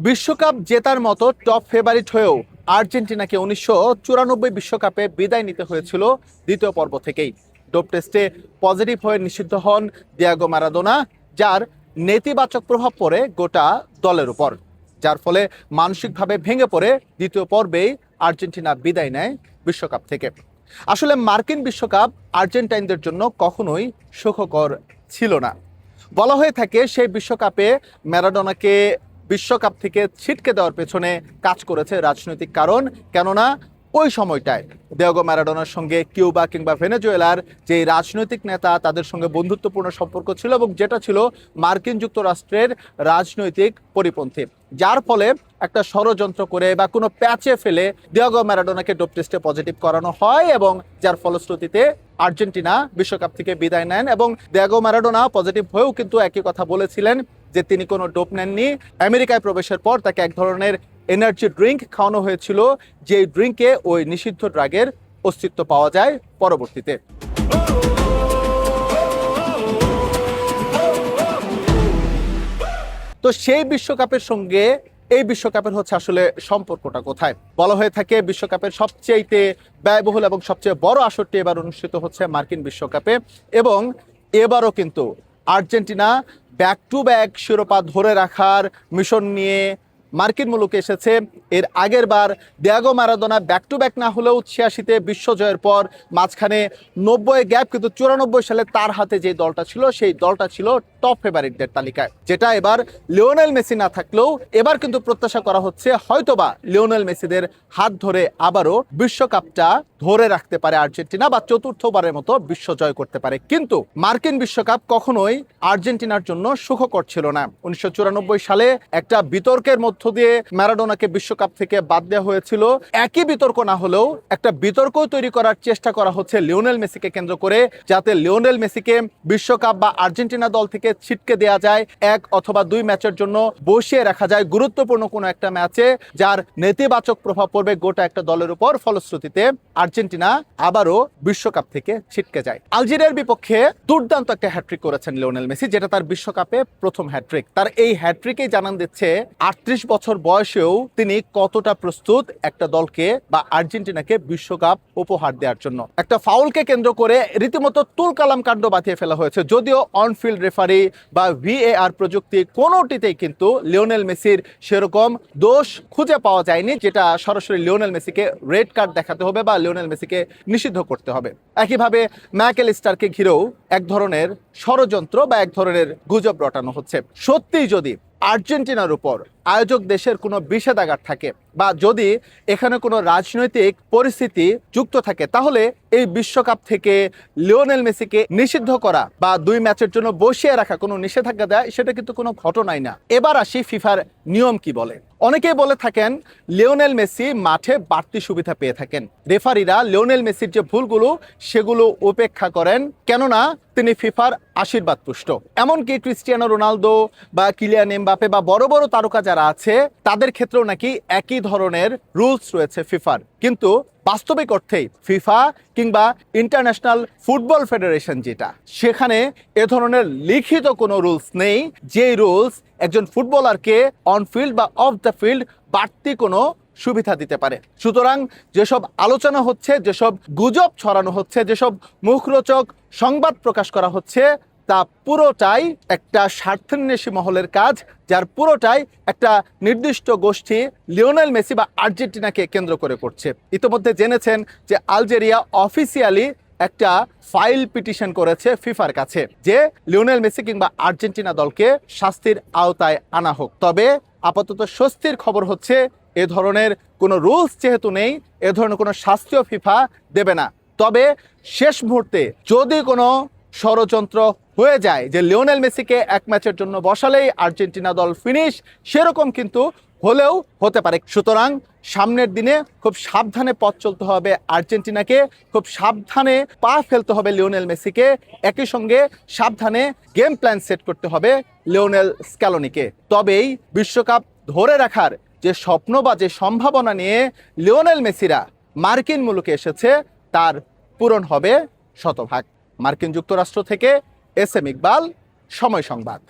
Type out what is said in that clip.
বিশ্বকাপ জেতার মতো টপ ফেভারিট হয়েও আর্জেন্টিনাকে 1994 বিশ্বকাপে বিদায় নিতে হয়েছিল দ্বিতীয় পর্ব থেকেই। ডোপ টেস্টে পজিটিভ হয়ে নিষিদ্ধ হন দিয়েগো ম্যারাডোনা, যার নেতিবাচক প্রভাব পড়ে গোটা দলের উপর, যার ফলে মানসিকভাবে ভেঙে পড়ে দ্বিতীয় পর্বেই আর্জেন্টিনা বিদায় নেয় বিশ্বকাপ থেকে। আসলে মার্কিন বিশ্বকাপ আর্জেন্টাইনদের জন্য কখনোই সুখকর ছিল না। বলা হয়ে থাকে সেই বিশ্বকাপে ম্যারাডোনাকে বিশ্বকাপ থেকে ছিটকে দেওয়ার পেছনে কাজ করেছে রাজনৈতিক কারণ। কেননা ওই সময়টায় দিয়েগো ম্যারাডোনার সঙ্গে কিউবা কিংবা ভেনেজুয়েলার যে রাজনৈতিক নেতা, তাদের সঙ্গে বন্ধুত্বপূর্ণ সম্পর্ক ছিল এবং যেটা ছিল মার্কিন যুক্তরাষ্ট্রের রাজনৈতিক পরিপন্থী, যার ফলে একটা ষড়যন্ত্র করে বা কোনো প্যাচে ফেলে দিয়েগো ম্যারাডোনাকে ডোপ টেস্টে পজিটিভ করানো হয় এবং যার ফলশ্রুতিতে আর্জেন্টিনা বিশ্বকাপ থেকে বিদায় নেন। এবং দিয়েগো ম্যারাডোনা পজিটিভ হয়েও কিন্তু একই কথা বলেছিলেন যে তিনি কোনো ডোপ নেননি। আমেরিকায় প্রবেশের পর তাকে এক ধরনের এনার্জি ড্রিঙ্ক খাওয়ানো হয়েছিল, যে ড্রিঙ্কে ওই নিষিদ্ধ ড্রাগের অস্তিত্ব পাওয়া যায় পরবর্তীতে। তো সেই বিশ্বকাপের সঙ্গে এই বিশ্বকাপের হচ্ছে আসলে সম্পর্কটা কোথায়? বলা হয়ে থাকে বিশ্বকাপের সবচেয়ে ব্যয়বহুল এবং সবচেয়ে বড় আসরটি এবার অনুষ্ঠিত হচ্ছে মার্কিন বিশ্বকাপে, এবং এবারও কিন্তু আর্জেন্টিনা ব্যাক টু ব্যাক শিরোপা ধরে রাখার মিশন নিয়ে মার্কিন মুলুকে এসেছে। এর আগের বার Diego Maradona back to back না হলেও 86-তে বিশ্বজয়ের পর মাঝখানে 90 গ্যাপ, কিন্তু 94 সালে তার হাতে যে দলটা ছিল সেই দলটা ছিল টপ ফেভারিটদের তালিকায়, যেটা এবার লিওনেল মেসি না থাকলেও এবার কিন্তু প্রত্যাশা করা হচ্ছে হয়তোবা লিওনেল মেসিদের হাত ধরে আবারও বিশ্বকাপটা ধরে রাখতে পারে আর্জেন্টিনা, বা চতুর্থবারের মতো বিশ্বজয় করতে পারে। কিন্তু মার্কিন বিশ্বকাপ কখনোই আর্জেন্টিনার জন্য সুখকর ছিল না। 1994 সালে একটা বিতর্কের মধ্য দিয়ে ম্যারাডোনাকে বিশ্বকাপ থেকে বাদ দেওয়া হয়েছিল। একই বিতর্ক না হলেও একটা বিতর্ক তৈরি করার চেষ্টা করা হচ্ছে লিওনেল মেসিকে কেন্দ্র করে, যাতে লিওনেল মেসিকে বিশ্বকাপ বা আর্জেন্টিনা দল থেকে ছিটকে দেওয়া যায়, এক অথবা দুই ম্যাচের জন্য বসিয়ে রাখা যায় গুরুত্বপূর্ণ কোনো একটা ম্যাচে, যার নেতিবাচক প্রভাব পড়বে গোটা একটা দলের উপর। ফলশ্রুতিতে আর্জেন্টিনা আবারও বিশ্বকাপ থেকে ছিটকে যায়। আলজেরিয়ার বিপক্ষে দুর্দান্ত একটা হ্যাট্রিক করেছেন লিওনেল মেসি, যেটা তার বিশ্বকাপে প্রথম হ্যাট্রিক। তার এই হ্যাট্রিকেই জানান দিচ্ছে 38 বছর বয়সেও তিনি কতটা প্রস্তুত একটা দলকে বা আর্জেন্টিনাকে বিশ্বকাপ উপহার দেওয়ার জন্য। একটা ফাউলকে কেন্দ্র করে রীতিমতো তুলকালাম কাণ্ড বাঁধিয়ে ফেলা হয়েছে, যদিও অনফিল্ড রেফারি বা ভিএআর প্রযুক্তি কোনোটিতেই কিন্তু লিওনেল মেসির সেরকম দোষ খুঁজে পাওয়া যায়নি, যেটা সরাসরি লিওনেল মেসিকে রেড কার্ড দেখাতে হবে বা লিওনেল মেসিকে নিষিদ্ধ করতে হবে। একইভাবে ম্যাকঅ্যালিস্টারকে ঘিরেও এক ধরনের ষড়যন্ত্র বা এক ধরনের গুজব রটানো হচ্ছে। সত্যিই যদি আর্জেন্টিনার উপর আয়োজক দেশের কোনো বিষেধাগার থাকে বা যদি এখানে কোনো রাজনৈতিক পরিস্থিতি যুক্ত থাকে, তাহলে এই বিশ্বকাপ থেকে লিওনেল মেসিকে নিষিদ্ধ করা বা দুই ম্যাচের জন্য বসিয়ে রাখা কোনো নিষেধাজ্ঞা দেয়, সেটা কিন্তু কোনো ঘটনাই না। এবার আসি ফিফার নিয়ম কি বলে। অনেকেই বলে থাকেন লিওনেল মেসি মাঠে বাড়তি সুবিধা পেয়ে থাকেন। রেফারিরা লিওনেল মেসির যে ভুলগুলো সেগুলো উপেক্ষা করেন, কেননা তিনি ফিফার আশীর্বাদ পুষ্ট। এমনকি ক্রিস্টিয়ানো রোনালদো বা কিলিয়ান এমবাপে বা বড় বড় তারকা যারা আছে তাদের ক্ষেত্রেও নাকি একই ধরনের রুলস রয়েছে ফিফার। কিন্তু বাস্তবিক অর্থেই ফিফা কিংবা ইন্টারন্যাশনাল ফুটবল ফেডারেশন যেটা, সেখানে এ ধরনের লিখিত কোনো রুলস নেই যেই রুলস একজন ফুটবলারকে অন ফিল্ড বা অফ দ্য ফিল্ড বাড়তি কোনো সুবিধা দিতে পারে। সুতরাং যেসব আলোচনা হচ্ছে, যেসব গুজব ছড়ানো হচ্ছে, যেসব মুখরোচক সংবাদ প্রকাশ করা হচ্ছে, তা পুরোটাই একটা স্বার্থান্বেষী মহলের কাজ, যার পুরোটাই একটা নির্দিষ্ট গোষ্ঠী লিওনেল মেসি বা আর্জেন্টিনাকে কেন্দ্র করে করছে। ইতিমধ্যে জেনেছেন যে আলজেরিয়া অফিসিয়ালি একটা ফাইল পিটিশন করেছে ফিফার কাছে যে লিওনেল মেসি কিংবা আর্জেন্টিনা দলকে শাস্তির আওতায় আনা হোক। তবে আপাতত স্বস্তির খবর হচ্ছে এ ধরনের কোনো রুলস যেহেতু নেই, এ ধরনের কোনো শাস্তিও ফিফা দেবে না। তবে শেষ মুহূর্তে যদি কোনো ষড়যন্ত্র হয়ে যায় যে লিওনেল মেসিকে এক ম্যাচের জন্য বসালেই আর্জেন্টিনা দল ফিনিশ, সেরকম কিন্তু হলেও হতে পারে। সুতরাং সামনের দিনে খুব সাবধানে পথ চলতে হবে আর্জেন্টিনাকে, খুব সাবধানে পা ফেলতে হবে লিওনেল মেসিকে, একই সঙ্গে সাবধানে গেম প্ল্যান সেট করতে হবে লিওনেল স্ক্যালোনিকে। তবেই বিশ্বকাপ ধরে রাখার যে স্বপ্ন বা যে সম্ভাবনা নিয়ে লিওনেল মেসিরা মার্কিন মুলুকে এসেছে তার পূরণ হবে শতভাগ। মার্কিন যুক্তরাষ্ট্র থেকে এস এম ইকবাল, সময় সংবাদ।